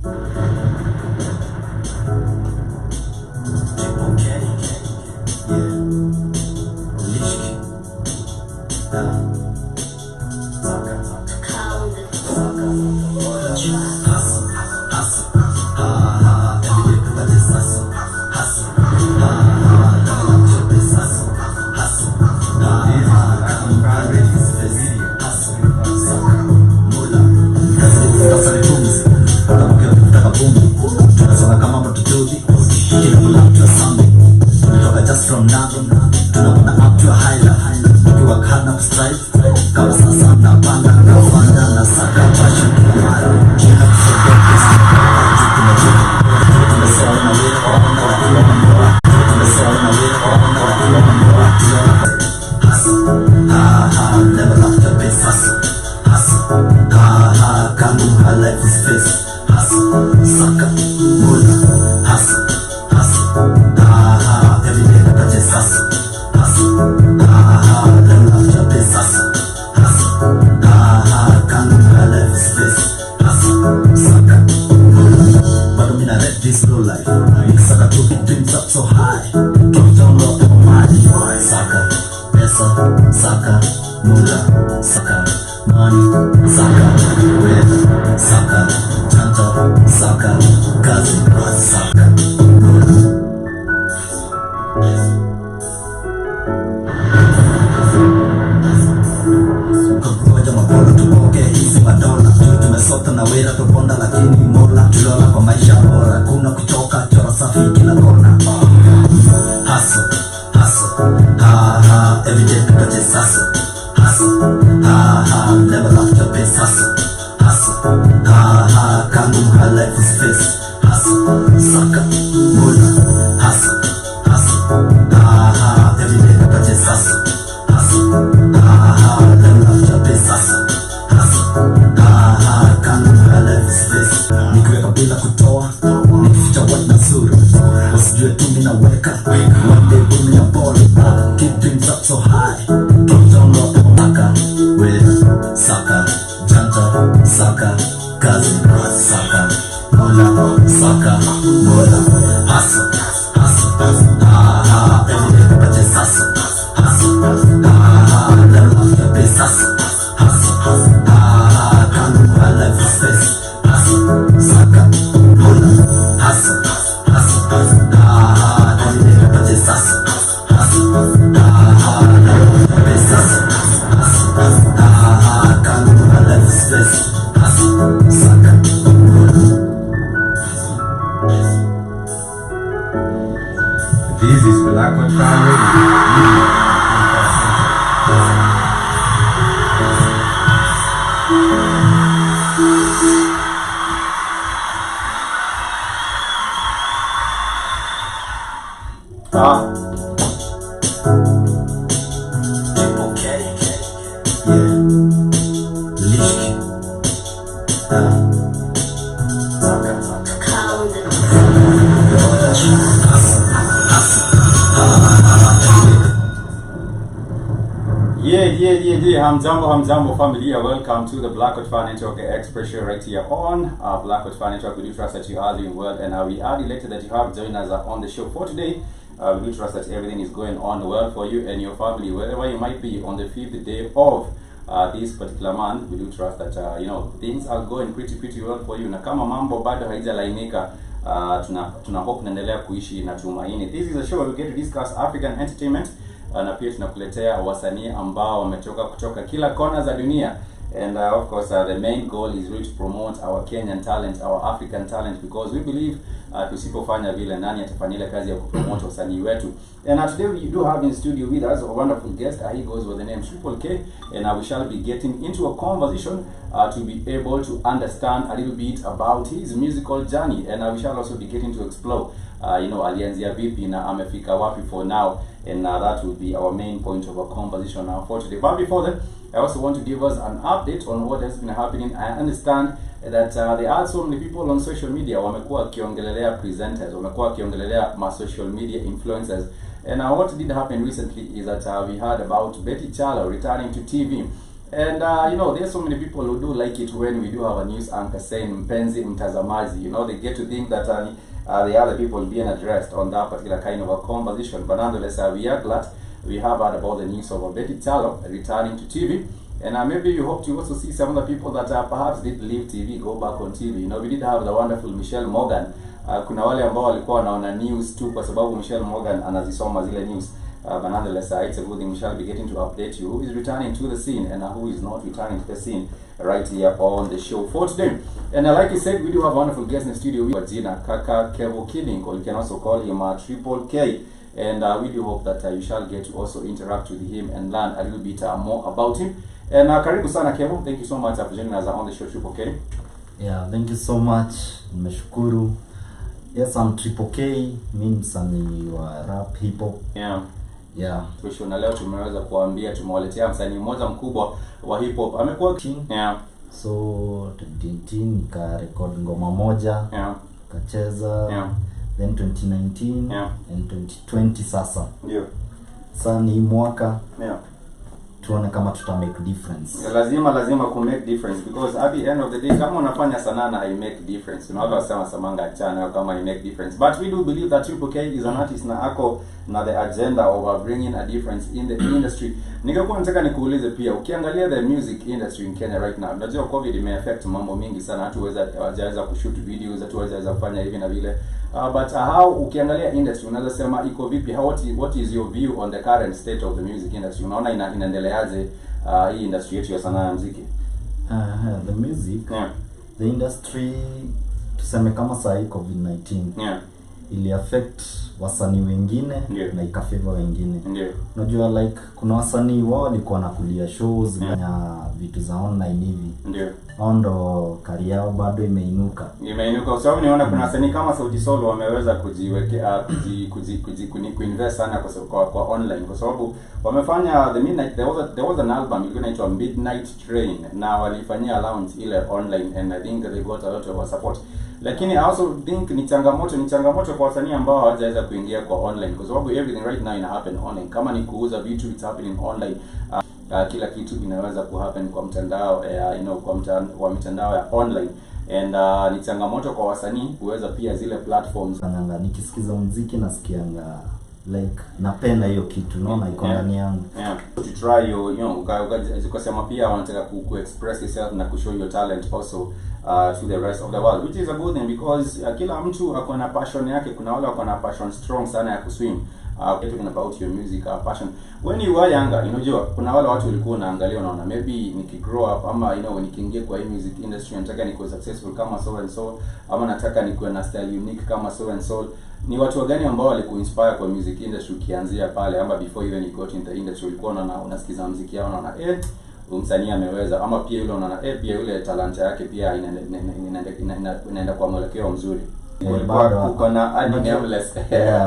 Treeple Kenyan, yeah. Lishki, Saka, hustle, hustle, every day people just hustle, hustle, double up your best hustle, hustle, private is busy, hustle, Saka, mula, sasa ni pumzi, kutaka bumbi, tunasonga kama matutudi, kila mula to a Sunday, tunatoka just from nothing, tunakuna up to a higher, tukiwa kana strive, kama sasa napanda, nafanya, nasaka passion kila mara, kila kusoka pesa, tumesoma na wewe kwa onda la kila mamboa, tumesoma na wewe kwa onda la kila mamboa, hustle, level up the base, hustle, kangu her life is face, hustle, saka, mula, hustle, every day I just hustle, level up the base, hustle, kangu her life is face, hustle, saka, mula, bado mina read this low life, nikisaka to hit dreams up so high, keep down low on my mind, saka, pesa, saka, mula, saka, money, saka, weather, saka, chanta, saka, kazi, saka, mula. Kukungoja mabono tupoke hizi madola, tumesota na wera tuponda lakini mola, tuliona kwa maisha bora, kuna kuchoka, chora safi kila kona. Hustle, every day people just hustle, level up your pace, hustle, kangu her life is face, hustle, saka, mula, hustle, every day people just hustle, level up your pace, hustle, kangu her life is face, nikiweka bila kutoa, nikificha what na zuri, wasijue tu mina weka, one day boom na ball, keep dreams up so high, keep down low, saka, weather, saka, janta, saka, kazi, saka, mula, saka, mula, hustle, every day people just hustle, level up your base, hustle, kangu her life is face, hustle, saka, mula, hustle, every day people just hustle, level up your base, hustle, kangu her life is face, hustle, saka, mula. This is Blackwood Family. Treeple Kenyan, yeah. Lishki, Saka, Yeah. Hamjambo familia. Welcome to the Blackwood Fan Network expression right here on Blackwood Fan Network. We do trust that you are doing well, and we are delighted that you have joined us on the show for today. We do trust that everything is going on well for you and your family, wherever you might be on the 5th day of this particular month. We do trust that things are going pretty well for you, na kama mambo bado haijalainika, tuna hope naendelea kuishi na tumaini. This is a show where we get to discuss African entertainment, na pia tunakuletea wasanii ambao wametoka kutoka kila kona za dunia, and of course the main goal is really to promote our Kenyan talent, our African talent, because we believe tusipofanya vile nani atafanya ile kazi ya kupromote wasanii wetu. And today we do have in studio with us a wonderful guest. He goes with the name Treeple K, and we shall be getting into a conversation to be able to understand a little bit about his musical journey, and we shall also be getting to explore alianzia vipi na amefika wapi for now, and that will be our main point of our conversation now for today. But before that, I also want to give us an update on what has been happening. I understand that there are so many people on social media wamekuwa wakiongelelea presenters, wamekuwa wakiongelelea ma social media influencers, and what did happen recently is that we heard about Betty Chalo returning to TV. And there's so many people who do like it when we do have a news anchor saying mpenzi mtazamaji. They get to think that the other people being addressed on that particular kind of a conversation. But nonetheless, we are glad we have heard about the news of Betty Talo returning to TV. And maybe you hope to also see some of the people that perhaps did leave TV go back on TV. We did have the wonderful Michelle Morgan. Kuna wale ambao walikuwa wanaona news tu kwa sababu Michelle Morgan anazisoma zile news. But nonetheless, it's a good thing we shall be getting to update you who is returning to the scene and who is not returning to the scene right here on the show for today. And like I said, we do have a wonderful guest in the studio. We have Kaka Kevo Killing, or you can also call him Treeple K. And we do hope that you shall get to also interact with him and learn a little bit more about him. And karibu sana Kevo, thank you so much for joining us on the show, Treeple K. Yeah, thank you so much. Nimeshukuru. Yes, I'm Treeple K. Mimi msanii wa rap hip hop. Yeah. Na leo tumeweza kuambia tumewaletea msanii mmoja mkubwa wa hip hop. Amekuwa So 2019 nika record ngoma moja. Kacheza. Then 2019 and 2020 sasa. Ndio. Sasa ni mwaka. Tuone kama tuta make difference. Lazima ku make difference, because at the end of the day kama unafanya sana na I make difference. Wasema samanga chana kama I make difference. But we do believe that Treeple K is an artist na ako na the agenda of bringing a difference in the industry. Ningekuwa nataka nikuulize pia, ukiangalia the music industry in Kenya right now, unajua COVID imeaffect mambo mingi sana, hatuweza kushoot videos, hatuweza kufanya hivi na vile. But how ukiangalia industry unaweza sema iko vipi? What is your view on the current state of the music industry? Unaona inaendeleaje hii industry yetu ya sanaa ya muziki? The music, the industry, tuseme kama saa hii COVID-19 ili affect wasanii wengine na ikafavor wengine. Unajua like kuna wasanii wao walikuwa nakulia shows na vitu za online hivi. Ndo career yao bado imeinuka. Kwa sababu niona kuna wasanii kama Sauti Sol wameweza kujiwekea kuinvest sana kwa online, kwa sababu wamefanya the midnight, there was an album ilikuwa inaitwa Midnight Train na walifanyia launch ile online, and I think they got a lot of support. Lakini I also think ni changamoto kwa wasanii ambao hawajaweza kuingia kwa online, kwa sababu everything right now ina happen online. Kama ni kuuza vitu, it's happening online. Kila kitu inaweza kuhappen kwa mtandao, kwa mitandao ya online. And ni changamoto kwa wasanii kuweza pia zile platforms. Nikisikiza muziki nasikianga like napenda hiyo kitu, unaona iko ndani yangu. To try ukasema pia wanataka ku express yourself na ku show your talent also to the rest of the world, which is a good thing, because kila mtu ako na passion yake. Kuna wale wako na passion strong sana ya kuswim. Talking about your music passion. When you were younger, unajua kuna wale watu walikuwa wanaangalia unaona maybe nikigrow up ama nikiingia kwa hii music industry nataka nikuwe successful kama so and so, ama nataka nikuwe na style unique kama so and so. Ni watu gani ambao walikuinspire kwa music industry ukianzia pale, ama before even you got in the industry ulikuwa unasikiza muziki yao unaona msanii ameweza, ama pia yule unaona pia yule talanta yake pia inaenda kwa mwelekeo mzuri? Uko na nameless.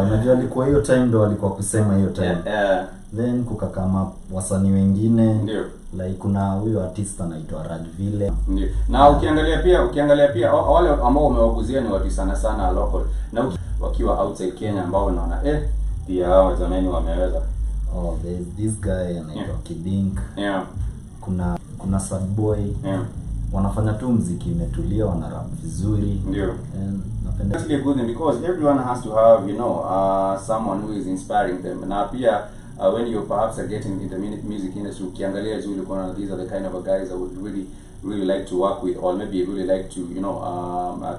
Unajua alikuwa hiyo time ndo alikuwa kusema hiyo time. Then kuka kama wasanii wengine. Like kuna huyo artist anaitwa Radville. Na ukiangalia pia wale ambao umewaguzia ni watu sana local. Na wakiwa outside Kenya ambao unaona pia hao jamani wameweza. There's this guy anaitwa Kidink. Kuna Sad Boy. Wanafanya tu muziki imetulia, wana rap vizuri. Napenda actually good thing, because everyone has to have someone who is inspiring them. Na pia when you perhaps are getting into the music industry, ukiangalia juu ulikuwa these are the kind of guys I would really like to work with, or maybe really like to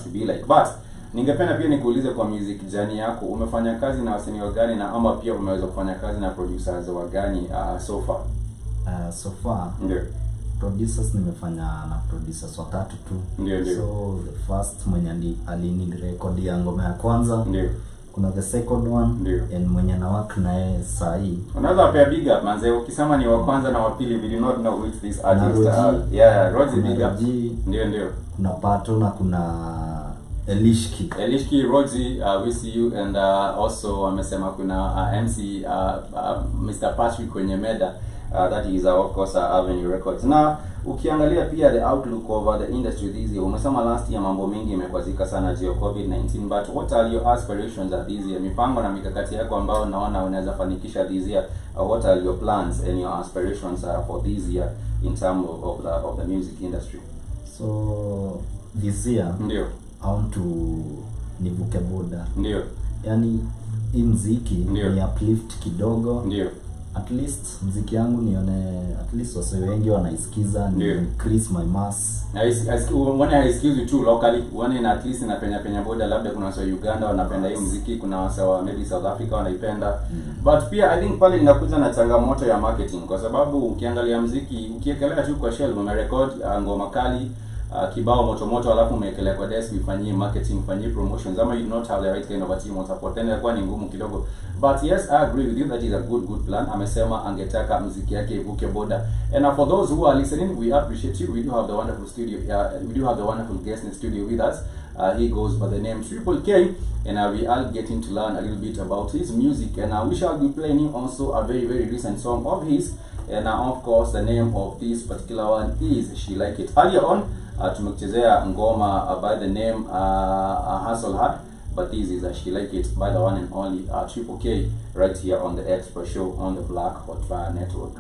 to be like. But ningependa pia nikuulize kwa music journey yako, umefanya kazi na wasanii wa gani, na ama pia umeweza kufanya kazi na producers wa gani so far? So far producers nimefanya na producers watatu tu. So the first mwenye alini record ya ngoma ya kwanza. Kuna the second one and mwenye na work na yeye saa hii. Unaweza pia big up manze, ukisema ni wa kwanza na wa pili, we do not know which this artist Roji big up. Ndio. Kuna Pato na kuna Elishki Roji, we see you. And also wamesema kuna MC Mr. Patrick kwenye meda. That is of course Avenue Records. Na ukiangalia pia the outlook over the industry this year, umesema last year mambo mengi imekwazika sana juu ya COVID-19, but what are your aspirations this year? Mipango na mikakati yako ambayo unaona unaweza fanikisha this year. What are your plans and your aspirations for this year in terms of the music industry? So this year ndio I want to nivuke boda, ndio yani hii mziki ndio ni uplift kidogo, ndio at least mziki yangu nione at least wase wengi wanaisikiza, ni increase my mass. When I excuse you too locally, when at least inapenya boda, labda kuna wase Uganda wanapenda hii muziki, kuna wase wa maybe South Africa wanaipenda. But pia I think pale inakuja na changamoto ya marketing, kwa sababu ukiangalia muziki ukiekelea tu kwa shelf una record ngoma kali kibao moto alafu umeekelea kwa desk ufanyie marketing, ufanyie promotions, ama you not have the right kind of a team or support, then inakuwa ni ngumu kidogo. But yes, I agree with you that is a good plan. Amesema angetaka muziki yake ivuke boda. And for those who are listening, we appreciate you. We do have the wonderful studio, we do have the wonderful guest in the studio with us. He goes by the name Treeple K, and we are getting to learn a little bit about his music, and we shall be playing also a very recent song of his. And of course the name of this particular one is She Like It. Earlier on tumekuchezea ngoma by the name Hustle Hard, but this is She Like It by the one and only Treeple K, right here on the Express Show on the Black Hot Fire Network.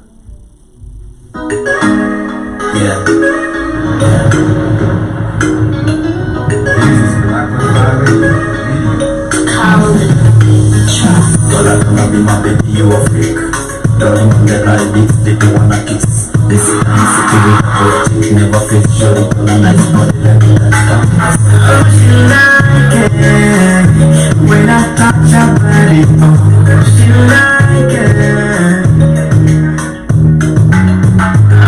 Yeah. This is Black Hot Fire Radio. Girl, I gonna be my baby, you a freak. Darling on the right beat, they do wanna kiss. This is insecurity, but it never feels sure. It on a nice body, let me dance. Oh, she like it when I touch her body. Oh, she like it.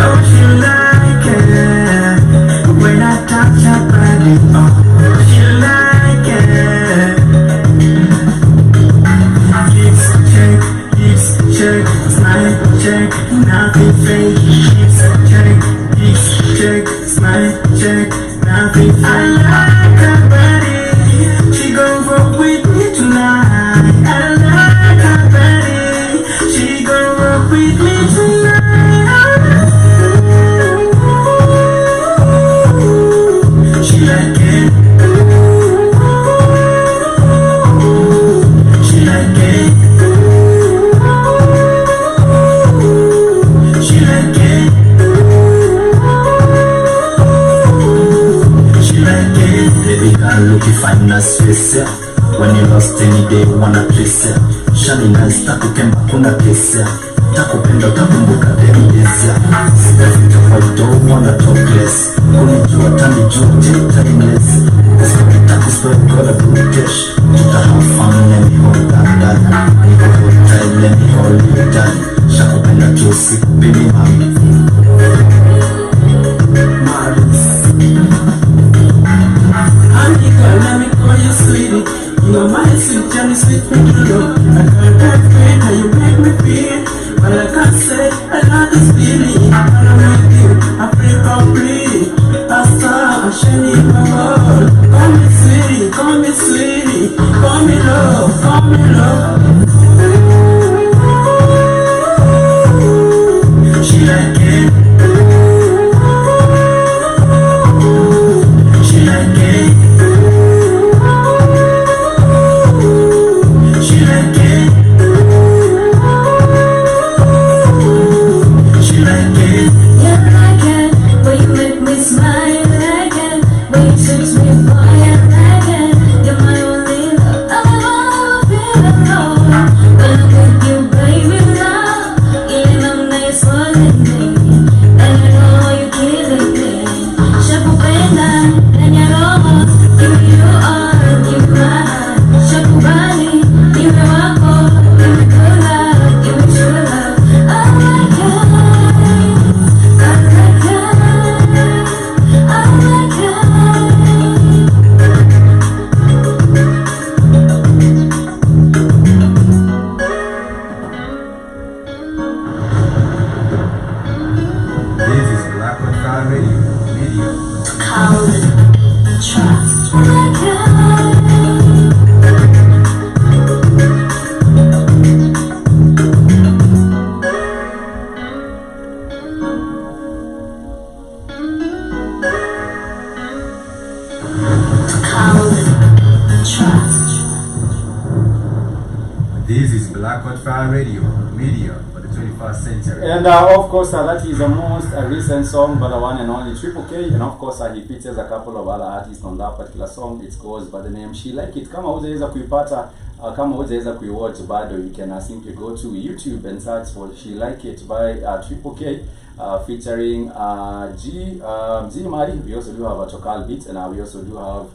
Oh, she like it when I touch her body. Oh, she like it. Hips check, smile check, nothing fake. Hips check, smile check, nothing fake. I like her body, she gon' rock with me tonight. I like her body, she gon' rock with me tonight. She like it. She like it. She like it. She like it. Baby girl, look you fine as face, yeah. When you lost any day, wanna place, yeah. Shani nice, takukemba kuna place, yeah. Takupenda, takumbuka them days, yeah. Sitafita kwa don't wanna talk less. Kunijua, tanijua, timeless. Takuspoil, gotta do cash. Tuta have fun, let me hold that. Niko hotel, let me hold you down. Shakupenda tu sikupimi mami. Honey girl, let me call you sweetie. You're my sweet, Johnny, sweet potato. I can't explain how you make me feel, but I can't say I love this feeling. When I'm with you, I feel complete. I start shining my world. Call me sweetie, call me sweetie, call me love, call me love. She like it. She like it. She like it. She like it. Yeah, I can. When you make me smile, I can. When you touch me, boy, I can. You're my only love. I never feel alone. When I'm with you, baby, love. Yeah, I'm nice for the day. And I know you killing me. Shakupenda, ndani ya roho. Give me you all, give me my heart. Shakubali, niwe wako. Give me good love, give me true love. Oh my God. This is Black Hot Fire Radio. This is Black Hot Fire Radio, media for the the 21st century. And of course, that is the most recent song by the one and only Triple K. And of course, he features a couple of other artists on that particular song. It goes by the name She Like It. Kama hujaweza kuipata, kama hujaweza kuiwatch bado, you can simply go to YouTube and search for She Like It by Triple K. Featuring G Mari. We also do have a Chokal beat, and we also do have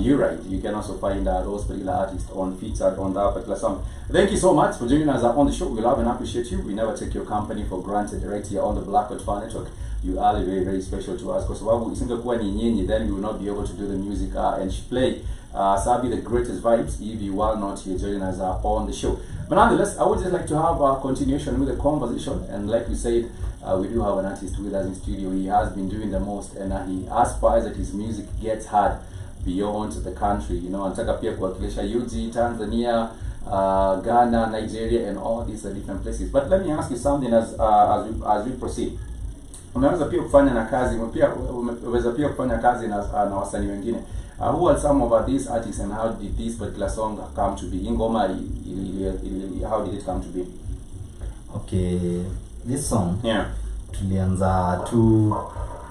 you're right. You can also find those particular artists featured on that particular song. Thank you so much for joining us on the show. We love and appreciate you. We never take your company for granted right here on the Blackwood Fan Network. You are very, very special to us. Because while isingekuwa ni nyinyi, then we will not be able to do the music and play Sabi the greatest vibes if you are not here joining us on the show. But nonetheless, I would just like to have a continuation with the conversation. And like we said, we do have an artist with us in studio. He has been doing the most, and he aspires that his music gets heard beyond the country. You know, anataka pia kuwakilisha UG, Tanzania, Ghana, Nigeria, and all these different places. But let me ask you something as we proceed. Umeweza pia kufanya na kazi, umeweza pia kufanya kazi na wasanii wengine. Who are some of these artists, and how did this particular song come to be? Ingoma, how did it come to be? Okay, this song, yeah, tulianza tu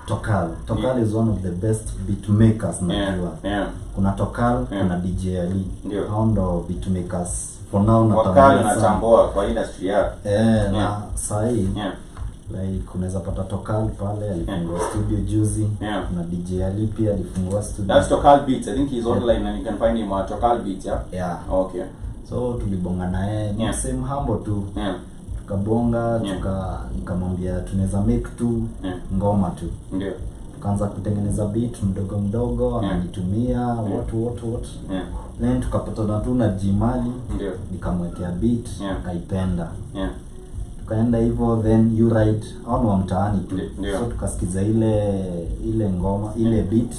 Tokal. Tokal is one of the best beat makers najua. Yeah. Kuna Tokal, kuna DJ Ali. Ndio. Hao ndo beat makers for now natambua kwa industry ya. Na sahi. Yeah. Like unaweza pata Tokal pale alifungua studio juzi. Yeah. Kuna DJ Ali pia alifungua studio. That's Tokal Beats. I think he's online and you can find him at Tokal Beats, yeah? Yeah. Okay. So tulibonga naye, ni same humble tu. Yeah. Tukabonga, nikamwambia tunaweza make tu ngoma tu. Ndio. Tukaanza kutengeneza beat mdogo mdogo, ananitumia what. Yeah. Then tukapatana tu na Jimali. Ndio. Nikamwekea beat, akaipenda. Yeah. Tukaenda hivyo, then you right au wa mtaani tu. Yeah. So tukasikiza ile ngoma, ile beat.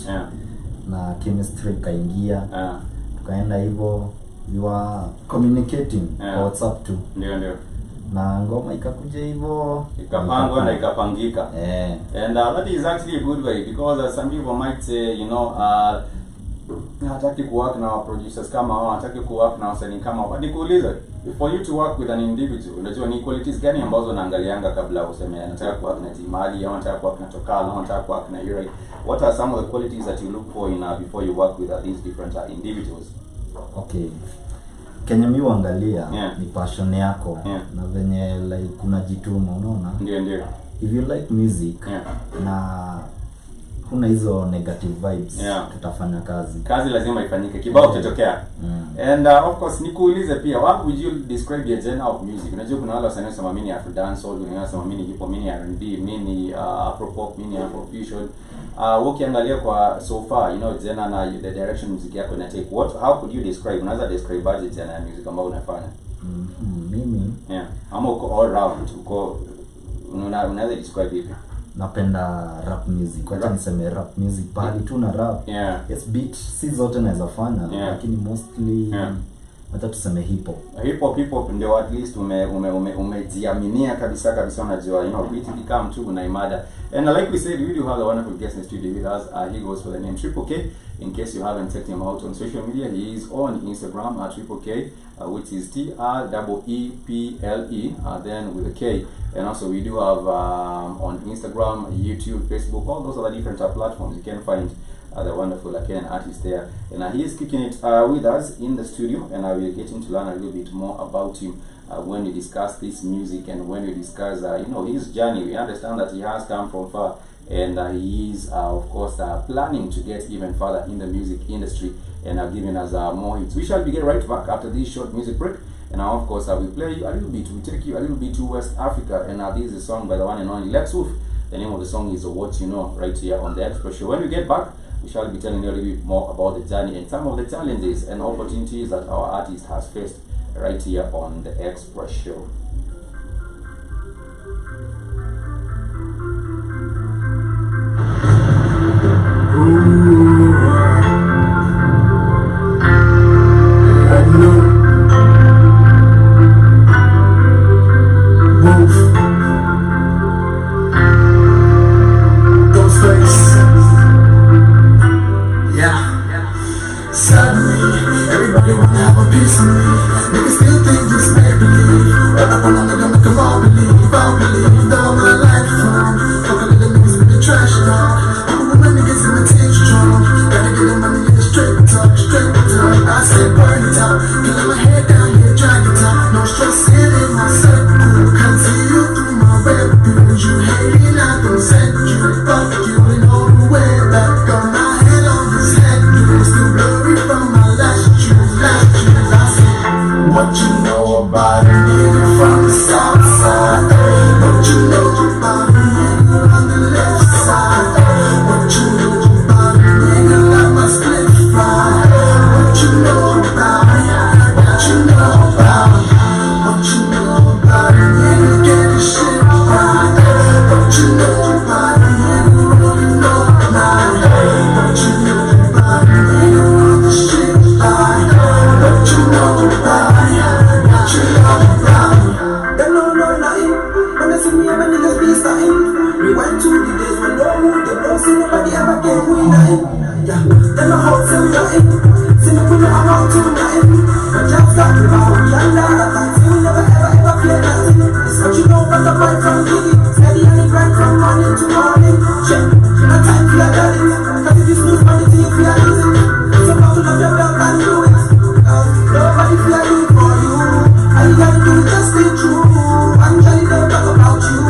Na chemistry kaingia. Tukaenda hivyo, we were communicating kwa WhatsApp tu. Ndio. Na ngoma ikakuja hivyo, ikapangwa na ikapangika. And that is actually a good way, because some people might say, you know, hataki kuwork na producers kama hao, hataki kuwork na wasanii kama hao. Nikuulize, for you to work with an individual, unajua ni qualities gani ambazo unaangalianga kabla useme nataka kuwork na Jimali au nataka kuwork na Tokal au nataka kuwork na Yuri? What are some of the qualities that you look for in before you work with these different individuals? Okay. Kenya mi uangalia ni passion yako na venye like unajituma, unaona? Ndio. If you like music na huna hizo negative vibes, tutafanya kazi lazima ifanyike, kibao kitatokea. And of course nikuulize pia, what would you describe your genre of music? Unajua kuna wale wasanii wanasema mimi ni Afro dancehall, wengine wanasema mimi ni hip hop, mimi ni R&B, mimi ni Afro pop, mimi ni Afro fusion. Ukiangalia kwa so far, you know, genre na the direction music yako ina take, how could you describe, unaweza describe budget genre ya music ambayo unafanya? Mimi ama uko all round, unaweza describe it? Napenda rap music. Wacha niseme rap music bali tu na rap. Yes, beat si zote naweza fanya, lakini mostly hata tuseme hip hop ndio at least umejiaminia kabisa, unajua, you know, beat become too na imada. And like we said, we do have a wonderful guest in the studio with us. He goes by the name Triple K. In case you haven't checked him out on social media, he is on Instagram at Triple K, which is TREEPLE, then with a K. And also we do have on Instagram, YouTube, Facebook, all those other different platforms. You can find the wonderful Kenyan artist there. And he is kicking it with us in the studio, and we are getting to learn a little bit more about him when we discuss this music and when we discuss you know, his journey. We understand that he has come from far, and he is of course planning to get even further in the music industry, and giving us more hits. We shall be get right back after this short music break, and of course we play you a little bit, we take you a little bit to West Africa, and this is a song by the one and only Lex Wolf. The name of the song is What You Know, right here on the Express Show. When we get back, we shall be telling you a little bit more about the journey and some of the challenges and opportunities that our artist has faced right here on the Express Show. Suddenly, everybody wanna have a piece of me. Niggas still think this make believe. nobody ever gave me nothing. Yeah, then my whole tell me nothing. See me pull up, I'm out to nothing. My job's got me out, young lad, I can't see me never ever play nothing. It's what you know about the boy from Giddy. Steady on the grind from morning to morning. Check, I time for your daddy. Cause if you snooze on the team, you are losing. So buckle up your belt and do it. Nobody feel do it for you. All you gotta do is just stay true. I'm trying to talk about you.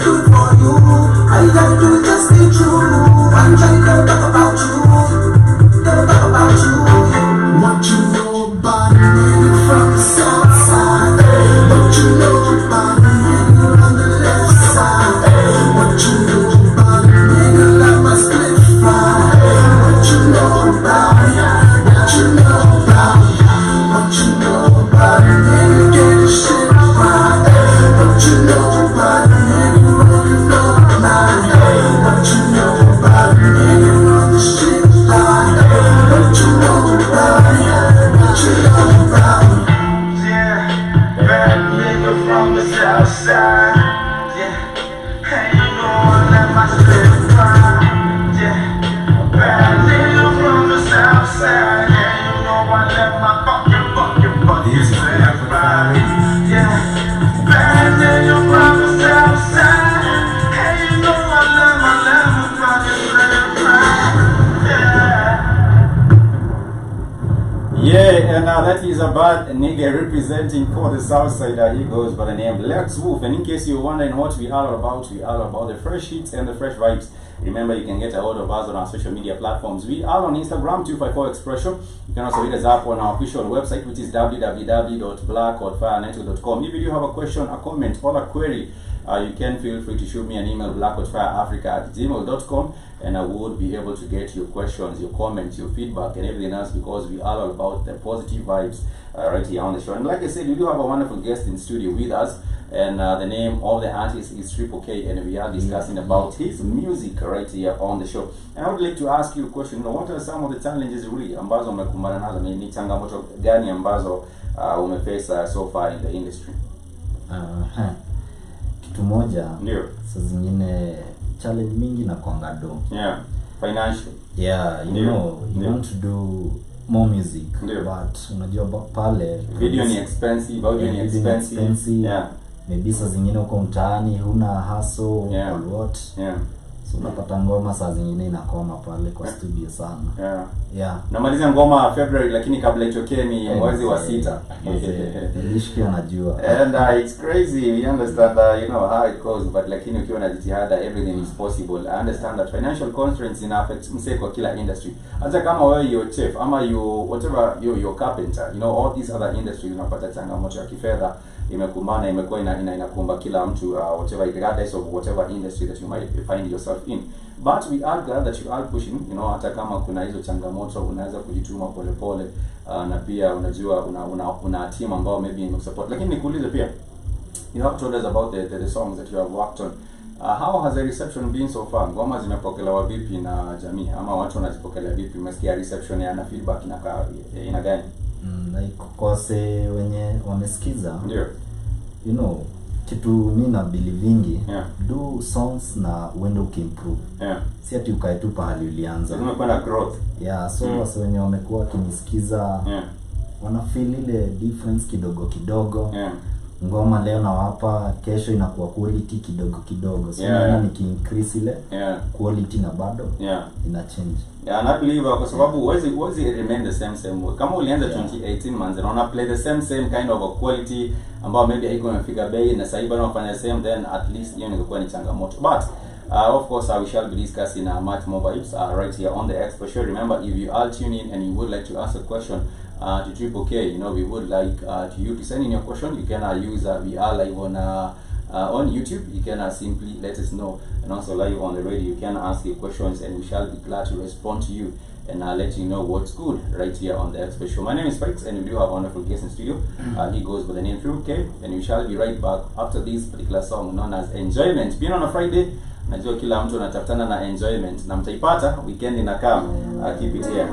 Do it for you. All you gotta do is just stay true. I'm trying to talk about you. Never talk about you. What you know about a nigga from the south side? What you know about a nigga on the left side? What you know about a nigga like my split fly? What you know about? What you know about? What you know about a nigga getting shit right? What you know about a nigga rolling up mine? What you know about a nigga on the shit line? What you know about? What you know about? Yeah, bad nigga from the south side. Yeah, hey, you know I let my spit fly. Yeah, bad nigga from the south side. Yeah, you know I let my fucking This is spit fly. Blackwood Yeah, bad nigga from the south side. Hey, you know I let my fucking spit fly. Yeah. Yeah, and that is a bad nigga representing for the south side. He goes by the name Lex Wolf. And in case you're wondering what we are about the fresh hits and the fresh vibes. Remember, you can get a hold of us on our social media platforms. We are on Instagram, 254 Expression. You can also hit us up on our official website, which is www.blackoutfirenetwork.com. If you do have a question, a comment, or a query, you can feel free to shoot me an email, blackoutfireafrica@gmail.com, and I would be able to get your questions, your comments, your feedback, and everything else, because we are all about the positive vibes right here on the show. And like I said, we do have a wonderful guest in studio with us, and the name of the artist is Triple K, and we are discussing about his music right here on the show. And I would like to ask you a question. What are some of the challenges really ambazo umekumbana nazo? Ni changamoto gani ambazo umeface so far in the industry? Kitu moja, ndio saa zingine challenge mingi na kwangado. Yeah, financial. Yeah, you know, you want to do more music, but unajua pale video ni expensive, audio ni expensive. Yeah. Maybe saa zingine uko mtaani huna hustle or what. Yeah. So unapata ngoma saa zingine inakoma pale kwa studio sana. Yeah. Yeah. Namaliza ngoma February, lakini kabla itokee ni mwezi wa 6. Nilishkia najua. And it's crazy. We understand you know how it goes, but lakini ukiwa na jitihada everything is possible. I understand that financial constraints in affect mse kwa kila industry. Hata kama wewe you chef ama you whatever you carpenter, you know all these other industries unapata changamoto ya kifedha imekumbana, imekuwa inakumba kila mtu, whatever, regardless of whatever industry that you might find yourself in. But we are glad that you are pushing, you know, hata kama kuna hizo changamoto unaweza kujituma pole pole, na pia unajua una team ambao maybe imekusupport. Lakini nikuulize pia, you have told us about the songs that you have worked on. How has the reception been so far? Ngoma zimepokelewa vipi na jamii, ama watu wanazipokelea vipi? Umesikia reception na feedback ina gani? Like kwa se wenye wamesikiza, ndio, you know, kitu mimi na believing, do songs na uende ukimprove. Si ati ukae tu pahali ulianza. Umekuwa na growth. So wase wenye wamekuwa kinisikiza, wana feel ile difference kidogo kidogo. Ngoma leo na wapa, kesho inakuwa quality kidogo kidogo. So niki increase ile quality na bado ina change. And I believe kwa sababu huwezi remain the same way. Kama ulianza 2018 manze na una play the same kind of a quality ambao maybe haiko imefika bei, na sasa hivi wanafanya same, then at least hiyo ingekuwa ni changamoto. But of course we shall be discussing much more vibes right here on the Expo Show. Remember, if you are tuning in and you would like to ask a question to Triple K, you know, we would like to you to send in your question. You can use we are live on YouTube. You can simply let us know, and also live on the radio. You can ask your questions, and we shall be glad to respond to you and let you know what's good right here on the Expo Show. My name is Spikes, and we do have a wonderful guest in studio. He goes by the name Triple K, and we shall be right back after this particular song known as Enjoyment. Being on a Friday, najua kila mtu anatafutana na enjoyment, na mtaipata weekend inakaa. Keep it here.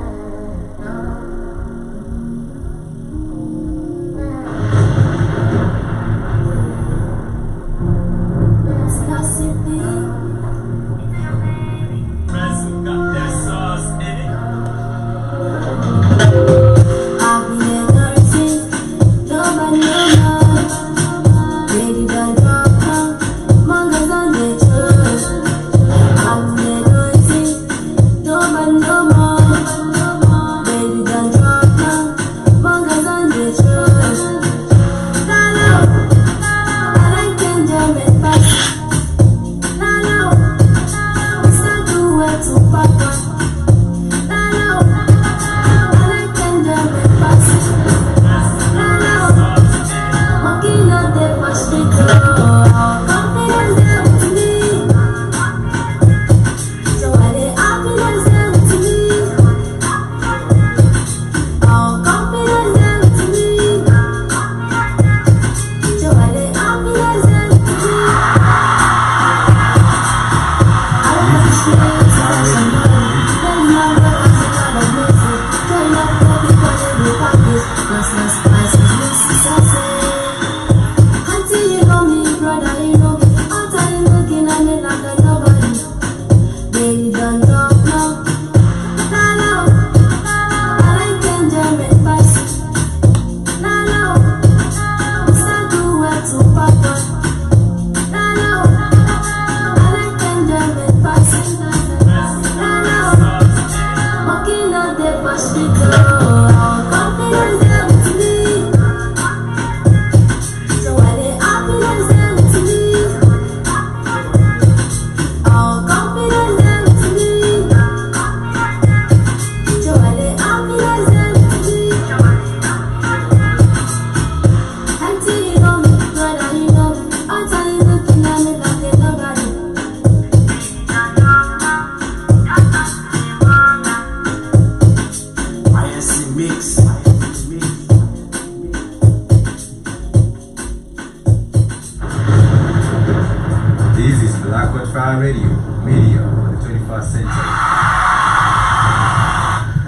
Blackwood Fire Radio, media for the 21st century.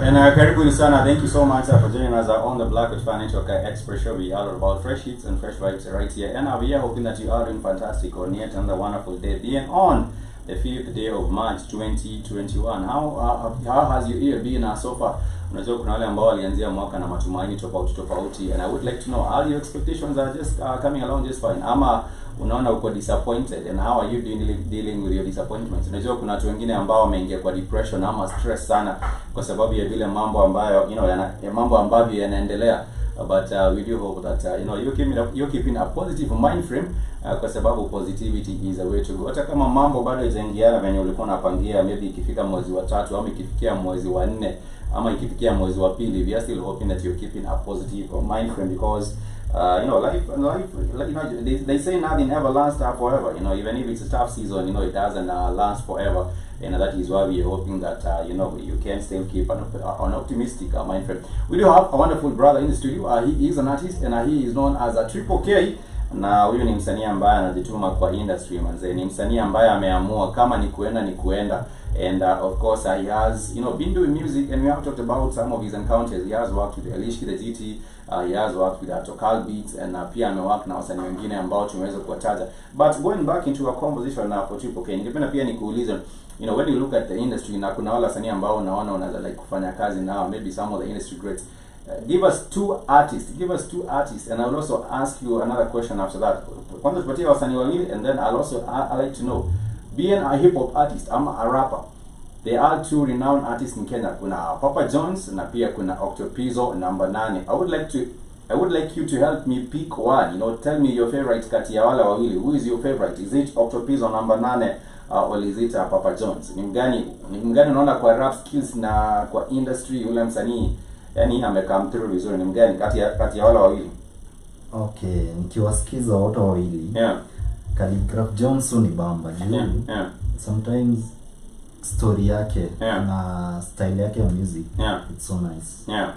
And karibuni sana, thank you so much for joining us on the Blackwood Financial Express Show. We are all about fresh hits and fresh vibes right here. And we are hoping that you are doing fantastic on yet another wonderful day, being on the 5th day of March 2021. How has your year been so far? Unajua kuna wale ambao walianzia mwaka na matumaini tofauti, and I would like to know, are your expectations are just coming along just fine, ama unaona uko disappointed, and how are you dealing with your disappointments? Unajua kuna watu wengine ambao wameingia kwa depression ama stress sana kwa sababu ya vile mambo ambayo mambo ambavyo yanaendelea, but we do hope that you're keeping a positive mind frame, kwa sababu positivity is a way to go. Hata kama mambo bado hayajaingiana venye ulikuwa unapangia, maybe ikifika mwezi wa 3 ama ikifikia mwezi wa 4 ama ikifikia mwezi wa 2, we are still hoping that you're keeping a positive mind frame, because life, they say nothing ever lasts forever. Even if it's a tough season, it doesn't last forever, and that is why we are hoping that you can still keep an optimistic mind frame. We do have a wonderful brother in the studio. He is an artist, and he is known as a Treeple K. Na huyu ni msanii ambaye anajituma kwa industry manze. Ni msanii ambaye ameamua kama ni kuenda, and of course he has been doing music, and we have talked about some of his encounters. He has worked with Elishki the GT, he has worked with Tokal Beats, and pia amework na wasanii wengine ambao tumeweza kuwataja. But going back into a conversation for Treeple K, ningependa pia nikuulize, when you look at the industry, na kuna wale wasanii ambao unaona unaweza like kufanya kazi nao, maybe some of the industry greats. Give us two artists, and I will also ask you another question after that. Kwanza tupatie wasanii wawili, and then I like to know, being a hip hop artist, I'm a rapper. There are 2 renowned artists in Kenya. Kuna Papa Jones na pia kuna Octopizzo number 8. I would like you to help me pick one. Tell me your favorite kati ya wale wawili. Who is your favorite? Is it Octopizzo number 8 or is it Papa Jones? Ni mgani unaona kwa rap skills na kwa industry yule msanii yani amecome through vizuri, ni mgani kati ya wale wawili? Okay, nikiwasikiza wote wawili. Yeah. Khaligraph Johnson ni bamba juu. Yeah. Sometimes story yake na style yake ya music, it's so nice. Yeah.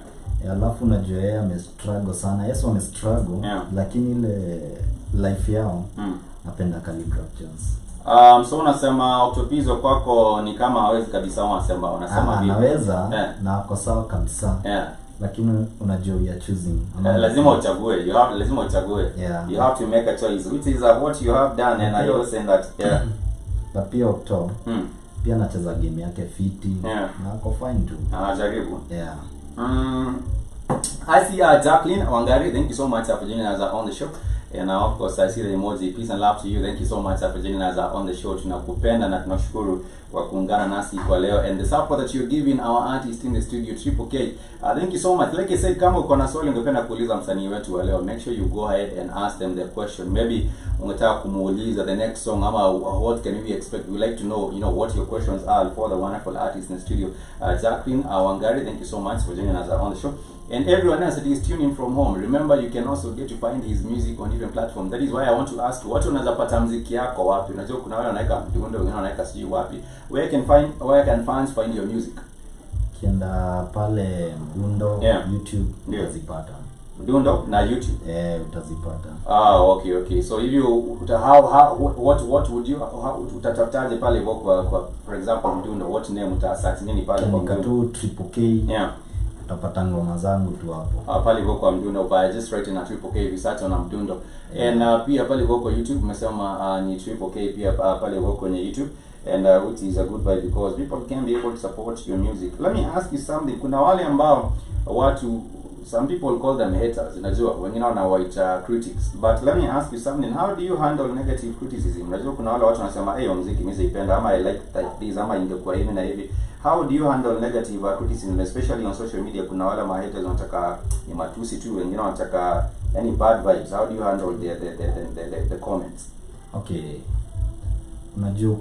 Alafu najua yeye amestruggle sana. Yes, amestruggle, lakini ile life yao napenda Khaligraph Johnson. So unasema Octopizzo kwako ni kama hawezi kabisa, unasema vipi? Anaweza na ako sawa kabisa. Lakini unajua we are choosing. Lazima uchague. Lazima uchague. You have to make a choice, which is what you have done, and I was saying that but pia Octo pia anacheza game yake fiti na ako fine too. Anajaribu. I see Jacqueline Wangari, thank you so much for joining us on the show. And of course I see the emoji, peace and love to you. Thank you so much for joining us on the show. Tunakupenda na tunashukuru kwa kuungana nasi kwa leo, and the support that you're giving our artist in the studio Treeple K. Thank you so much. Like I said, kama uko na swali ungependa kuuliza msanii wetu wa leo, make sure you go ahead and ask them the question. Maybe ungetaka kumuuliza the next song, ama what can we expect. We like to know what your questions are for the wonderful artist in the studio. Jacqueline Wangari, thank you so much for joining us on the show. And everyone else that is tuning from home, remember you can also get to find his music on different platforms. That is why I want to ask you, watu unaweza pata muziki yako wapi? Unajua kuna wale wanaweka mdundo, wengine wanaweka sijui wapi. Where can fans find your music? Kienda pale Mdundo, YouTube utazipata. Mdundo na YouTube. Utazipata. Okay. So if you what would you utatafutaje pale kwa for example Mdundo, what name utasearch nini pale kwa Mdundo? Treeple K. Utapata ngoma zangu tu hapo. Pale kwa Mdundo, by just writing a Treeple K, research on Mdundo. And pia pale kwa YouTube umesema ni Treeple K pia pale kwenye YouTube, and which is a good buy because people can be able to support your music. Let me ask you something. Kuna wale ambao some people call them haters, unajua wengine wanawaita critics, but let me ask you something. How do you handle negative criticism? Unajua kuna wale watu wanasema muziki mimi siipenda, ama I like this, ama ingekuwa hivi na hivi. How do you handle negative criticism, especially on social media? Kuna wale haters wanataka ni matusi tu, wengine wanataka any bad vibes. How do you handle the comments? Okay, unajua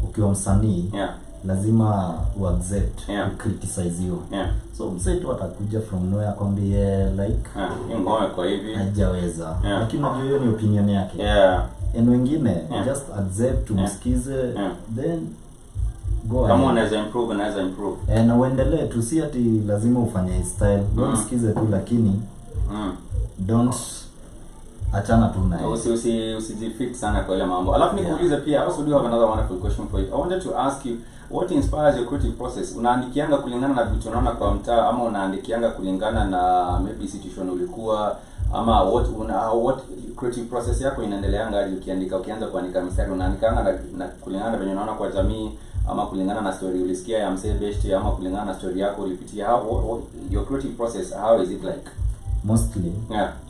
ukiwa msanii lazima uaccept criticize you. So msaitu atakuja from nowhere akwambie like ngome kwa hivi hajaweza, lakini unajua hiyo ni opinion yake. And wengine just accept, umsikize, then go ahead. Kama unaweza improve. Na uendelee tu, si ati lazima ufanye style. Don't sikize tu, lakini don't achana tu naye. Usijifix sana kwa ile mambo. Alafu nikuulize pia, also do have another wonderful question for you. I wanted to ask you, what inspires your creative process? Unaandikianga kulingana na vitu unaona kwa mtaa, ama unaandikianga kulingana na maybe situation ulikuwa, ama what creative process yako inaendeleanga hadi ukianza kuandika mistari? Unaandikanga na kulingana na venye unaona kwa jamii, ama kulingana na story ulisikia ya msee best, ama kulingana na story yako ulipitia? What your creative process, how is it like? Mostly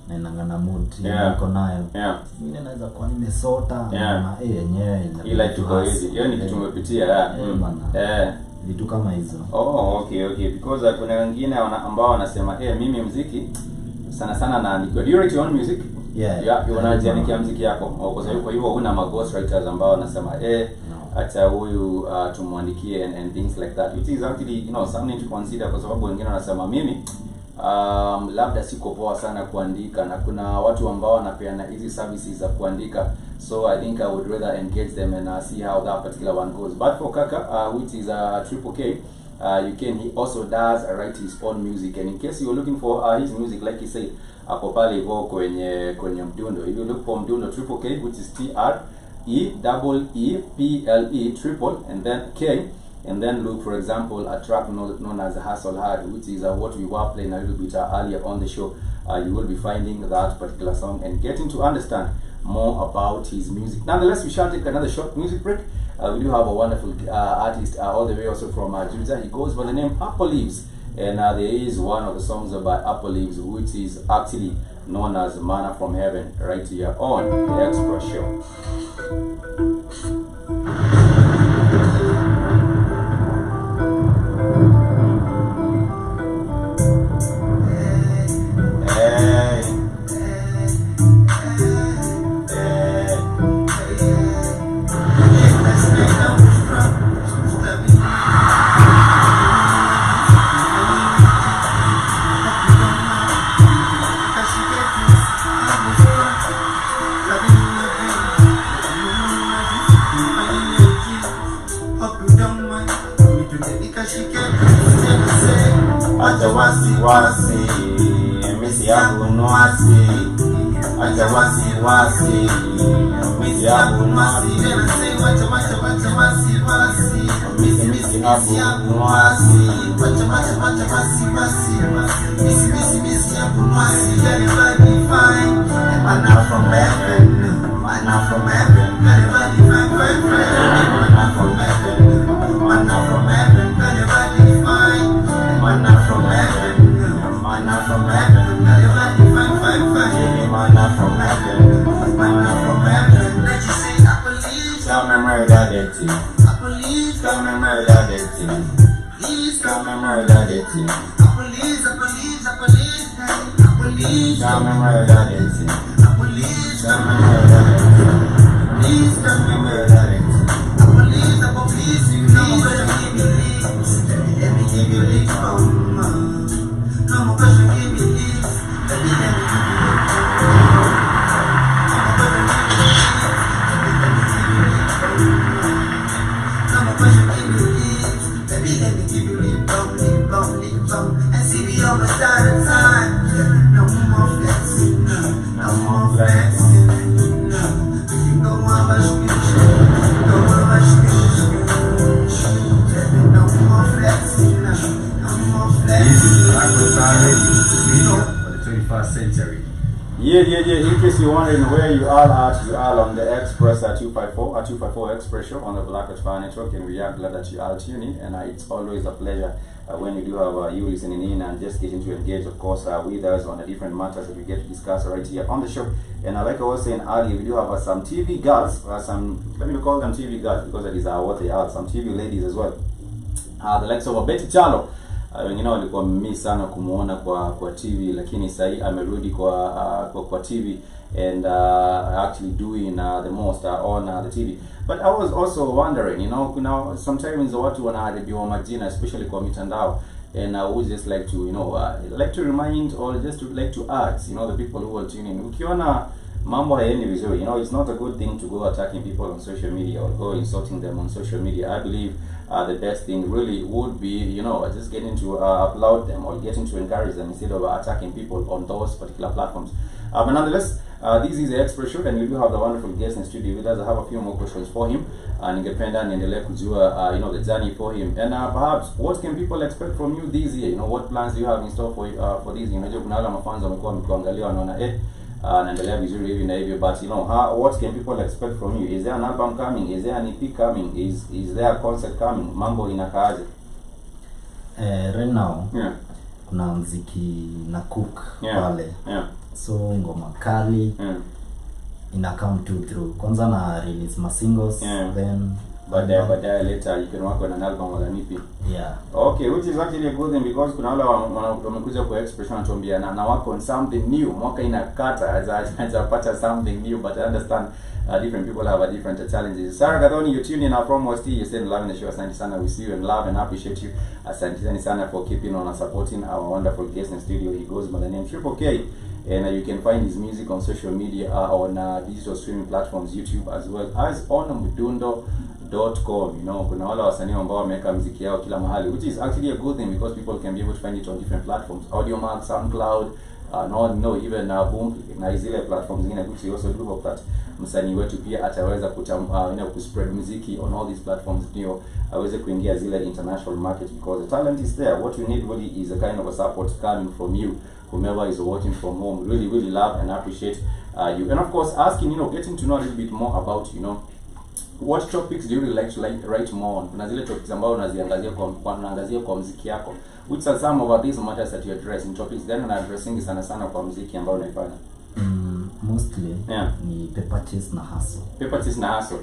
nainangana mood niko nayo. Mimi naweza kuwa nimesota na yenyewe ile tuko hizi. Hiyo ni kitu umepitia vitu kama hizo. Okay, because kuna wengine ambao wanasema mimi muziki sana naandikiwa. Do you write your own music? Unajiandikia muziki yako? Kwa hivyo una ghost writers ambao wanasema acha huyu tumwandikie and things like that, which is actually something to consider, kwa sababu wengine wanasema mimi labda siko poa sana kuandika, na kuna watu ambao wanapeana hizi services za kuandika, so I think I would rather engage them and see how that particular one goes. But for Kaka, which is Triple K, he also does write his own music, and in case you're looking for his music, like he said, hapo pale hivyo kwenye mdundo, if you look for mdundo Triple K, which is TREEPLE Triple and then K, and then look, for example, a track known as Hustle Hard, which is what we were playing a little bit earlier on the show. You will be finding that particular song and getting to understand more about his music. Nonetheless, we shall take another short music break. We do have a wonderful artist all the way also from Juja. He goes by the name Apple Leaves, and there is one of the songs by Apple Leaves, which is actually known as Manna from Heaven, right here on the Express Show. Acha wasi misi yangu nwasi, acha wasi misi yangu nwasi, misi yangu nwasi, misi yangu nwasi. Everybody fine, manna from heaven, manna from heaven. Everybody fine, manna from heaven, manna from heaven. Everybody fine, manna from heaven, manna from heaven. Everybody fine, manna from heaven, manna from heaven. Let you say, I believe. Come and murder that thing. I believe. Come and murder that thing. Please come and murder that thing. I believe. Come and murder that thing. I believe. Come and murder that thing. Please come and murder that thing. I believe you. Let me give you leaves. No more question, give me leaves. Let me give you leaves. No more question, give me leaves. Let me give you leaves. And see we almost out of time. No more flexing, no more flexing. Go on, rush me. Go on, rush me. No more flexing, no more flexing. This is for the 21st century. Yeah. In case you're wondering where you are at, you are on the Express 254 Express Show on the Black Fire Network, and we are glad that you are tuning. And it's always a pleasure when you do have you listening in and just getting to engage, of course, with us on the different matters that we get to discuss right here on the show. And like I was saying earlier, we do have some TV girls, let me call them TV girls because that is what they are, some TV ladies as well. The likes of Betty Chalo. Wengine walikuwa mimi sana kumuona kwa TV, lakini sasa amerudi kwa TV and actually doing the most on the TV. But I was also wondering, sometimes watu wanaharibiwa majina, especially kwa mitandao, and I would just like to like to remind or just to like to ask the people who are tuning, ukiona mambo hayendi vizuri, it's not a good thing to go attacking people on social media or go insulting them on social media. I believe the best thing really would be just getting to applaud them or getting to encourage them instead of attacking people on those particular platforms. But nonetheless, This is the Express Show, and we do have the wonderful guest in studio with us. I have a few more questions for him. Ningependa niendelee kujua the journey for him, and perhaps what can people expect from you this year? What plans do you have in store for this year? Unajua kuna wale mafans wamekuwa mkiangalia wanaona naendelea vizuri hivi na hivyo, but what can people expect from you? Is there an album coming? Is there an EP coming? Is there a concert coming? Mambo inakaaje? Right now Yeah. kuna mziki na cook pale. Yeah. So ngoma kali ina come through. Kwanza na release my singles, then baadaye later you can work on an album or an EP. Yeah. Okay, which is actually a good thing, because kuna wale wamekuja kwa expression tuambia na work on something new. Mwaka inakata as a something new, but I understand different people have a different challenges. Sarah Gadoni, you're tuning in from West. You're saying love in the show. Asante sana. We see you and love and appreciate you. Asante sana for keeping on and supporting our wonderful guest in studio. He goes by the name Treeple K, and you can find his music on social media, on digital streaming platforms, YouTube, as well as on mudundo.com. Kuna wale wasanii ambao wameka muziki yao kila mahali, which is actually a good thing, because people can be able to find it on different platforms, Audiomack, SoundCloud, even Boom na zile platforms zingine, which we also do hope that msanii wetu pia ataweza kuspread muziki on all these platforms, ndio aweze kuingia zile international market, because the talent is there. What we need really is a kind of a support coming from you, whomever is watching from home. Really love and appreciate you, and of course asking, getting to know a little bit more about what topics do you really like to write more on. Kuna zile topics ambao unaziangazia kwa muziki yako, which are some of these matters that you address in topics then una addressing sana kwa muziki ambao unaifanya? Mostly ni paper chase na hustle.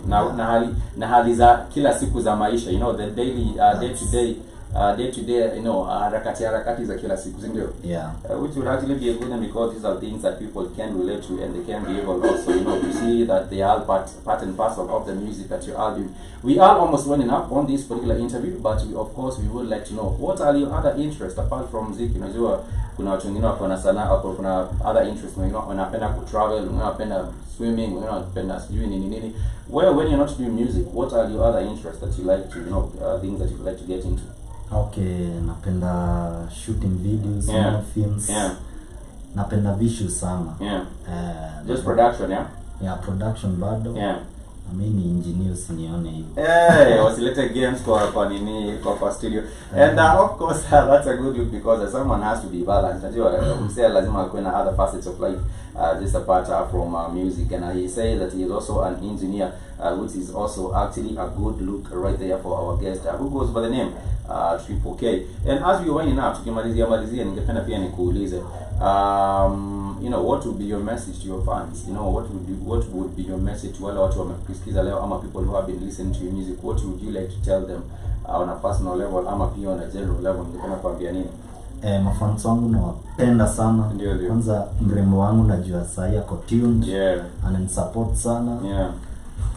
Na hali za kila siku za maisha, the daily day to day, harakati za kila siku, ndio? Which would actually be a good one, because these are things that people can relate to, and they can be able also, to see that they are part and parcel of the music that you are doing. We are almost running up on this particular interview, but we would like to know, what are your other interests apart from music? Unajua kuna watu wengine wako na sanaa, hapo kuna other interests, wanapenda kutravel, wanapenda swimming, wanapenda sijui nini. When you're not doing music, what are your other interests that you like to, things that you like to get into? Okay, napenda shooting videos, films. Napenda visuals sana. Just production, production bado. Mimi engineers nione hivi. Wasilete games kwa studio. And of course that's a good look, because someone has to be balanced. Unajua msee lazima akuwe na other facets of life, just apart from music. And he say that he is also an engineer, which is also actually a good look right there for our guest, who goes by the name Treeple K. And as we winding up, tukimalizia ningependa pia nikuulize, what would be your message to your fans? What would be your message to wale watu wamekusikiza leo, ama people who have been listening to your music? What would you like to tell them on a personal level, ama pia on a general level? Ningependa kuambia nini? Mafans wangu nawapenda sana. Kwanza mrembo wangu najua sahi ako tuned, ananisupport sana.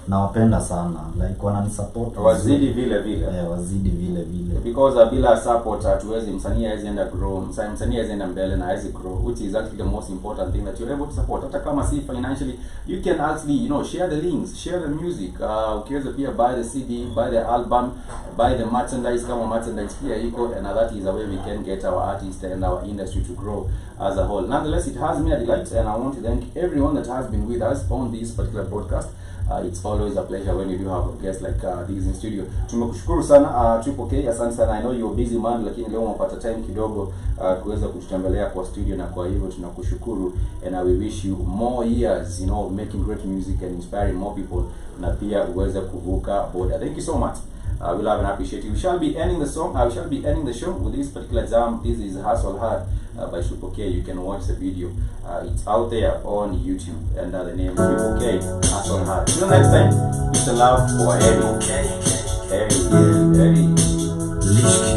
Nawapenda sana, like wananisupport, wazidi vile because bila support hatuwezi, msanii hawezi enda grow, msanii hawezi enda mbele na hawezi grow, which is actually the most important thing, that you're able to support. Hata kama si financially, you can actually share the links, share the music, ukiweza pia buy the CD, buy the album, buy the merchandise kama merchandise pia iko, and that is a way we can get our artists and our industry to grow as a whole. Nonetheless, it has been a delight, and I want to thank everyone that has been with us on this particular broadcast. It's always a pleasure when you do have a guest like this in studio. Tumekushukuru sana Treeple K, asante sana. I know you're a busy man, lakini leo umepata time kidogo kuweza kututembelea kwa studio, na kwa hivyo tunakushukuru, and we wish you more years, making great music and inspiring more people, na pia uweze kuvuka border. Thank you so much. We love and appreciate you. We shall be ending the song. We shall be ending the show with this particular jam. This is Hustle Hard by Treeple K. You can watch the video. It's out there on YouTube, and the name is Treeple K, Hustle Hard. Till next time, it's a love for Eddie. Eddie. Lishki.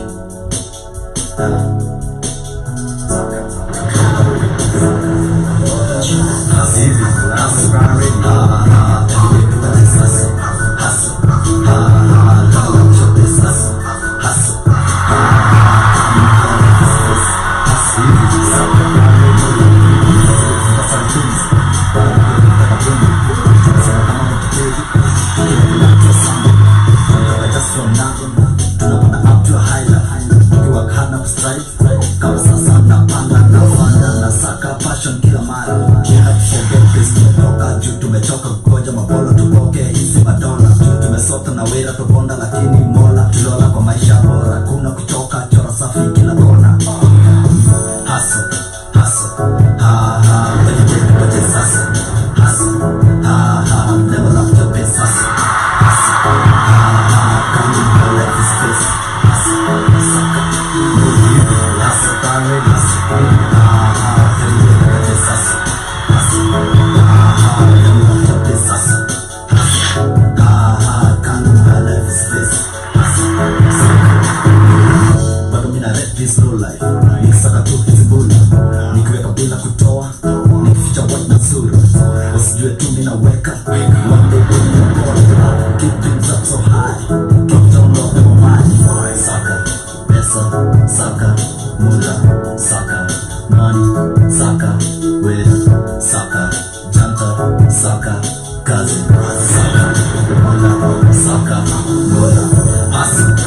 Kama sasa napanga na fanda na saka passion kila mara. Can't forget this Wera tobonda lakini mola kilola kwa maisha bora. Kuna kuchoka chora safi kila kona. Hustle, hustle, ha ha. When you get what is hustle, hustle, ha ha. Never love your best hustle, hustle, ha ha. Come in my life is best, hustle, sucker. Hustle, target, hustle, ha ha. When you get what is hustle, hustle, ha ha. Never love your best hustle, hustle, ha ha. Come in my life is best, hustle, sucker. Bado mina rap this low life, nikisaka tu hizi bula, nikiweka bila kutoa, nikificha white na sura, usijue tu minaweka. One day when you ball, keep things up so high, keep down low never mind. Saka, pesa, saka, mula, saka, money, saka, with, saka, janta, saka, kazi, saka, mula, saka, mula, hustle.